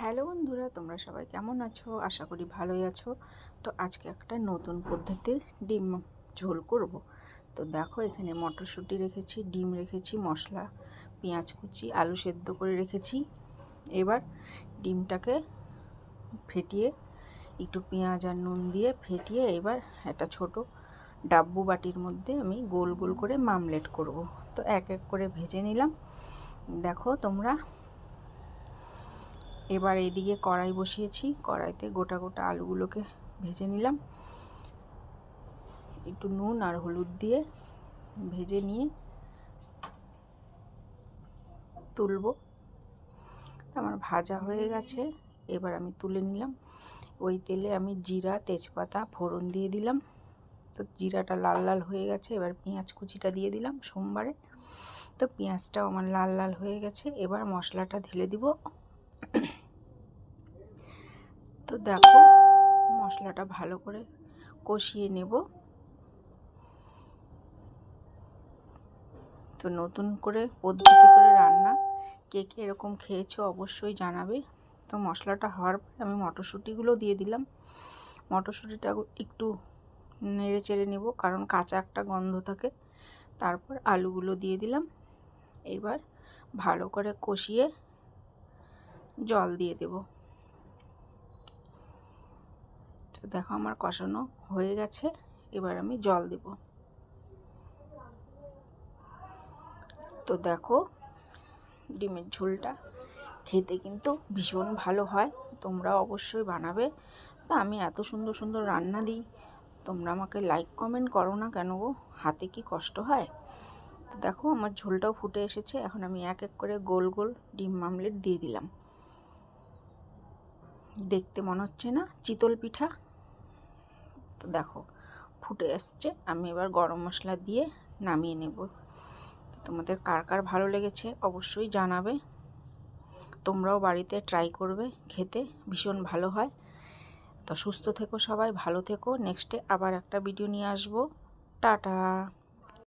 Hello বন্ধুরা, তোমরা সবাই কেমন আছো? আশা করি ভালোই আছো। তো আজকে একটা নতুন পদ্ধতির ডিম ঝোল করব। তো দেখো, এখানে মটরশুঁটি রেখেছি, ডিম রেখেছি, মশলা, পেঁয়াজ কুচি, আলু সেদ্ধ করে রেখেছি। এবার ডিমটাকে ফেটিয়ে একটু পেঁয়াজ আর নুন দিয়ে ফেটিয়ে এবার একটা ছোট ডাব্বু বাটির মধ্যে আমি গোল গোল করে মামলেট করব। তো এক এক করে ভেজে নিলাম। দেখো তোমরা, এবার এদিকে কড়াই বসিয়েছি, কড়াইতে গোটা গোটা আলুগুলোকে ভেজে নিলাম। একটু নুন আর হলুদ দিয়ে ভেজে নিয়ে তুলব। আমার ভাজা হয়ে গেছে, এবার আমি তুলে নিলাম। ওই তেলে আমি জিরা, তেজপাতা ফোড়ন দিয়ে দিলাম। তো জিরাটা লাল লাল হয়ে গেছে, এবার পেঁয়াজ কুচিটা দিয়ে দিলাম সোমবারে। তো পেঁয়াজটাও আমার লাল লাল হয়ে গেছে, এবার মশলাটা ঢেলে দিব। তো দেখো, মশলাটা ভালো করে কষিয়ে নেব। তো নতুন করে পদ্ধতি করে রান্না কে কে এরকম খেয়েছো অবশ্যই জানাবে। তো মশলাটা হওয়ার পরে আমি মটরশুঁটিগুলো দিয়ে দিলাম। মটরশুঁটিটা একটু নেড়ে চেড়ে নেব, কারণ কাঁচা একটা গন্ধ থাকে। তারপর আলুগুলো দিয়ে দিলাম। এবার ভালো করে কষিয়ে জল দিয়ে দেব। তো দেখো, আমার কষানো হয়ে গেছে, এবার আমি জল দেব। তো দেখো, ডিমের ঝোলটা খেতে কিন্তু ভীষণ ভালো হয়, তোমরা অবশ্যই বানাবে। তা আমি এত সুন্দর সুন্দর রান্না দিই, তোমরা আমাকে লাইক কমেন্ট করো না কেন গো? হাতে কি কষ্ট হয়? তো দেখো, আমার ঝোলটাও ফুটে এসেছে। এখন আমি এক এক করে গোল গোল ডিম মামলেট দিয়ে দিলাম। দেখতে মনে হচ্ছে না চিতল পিঠা? তো দেখো, ফুটে আসছে। আমি এবার গরম মশলা দিয়ে নামিয়ে নেব। তোমাদের কার কার ভালো লেগেছে অবশ্যই জানাবে। তোমরাও বাড়িতে ট্রাই করবে, খেতে ভীষণ ভালো হয়। তো সুস্থ থেকো সবাই, ভালো থেকো। নেক্সটে আবার একটা ভিডিও নিয়ে আসবো। টাটা।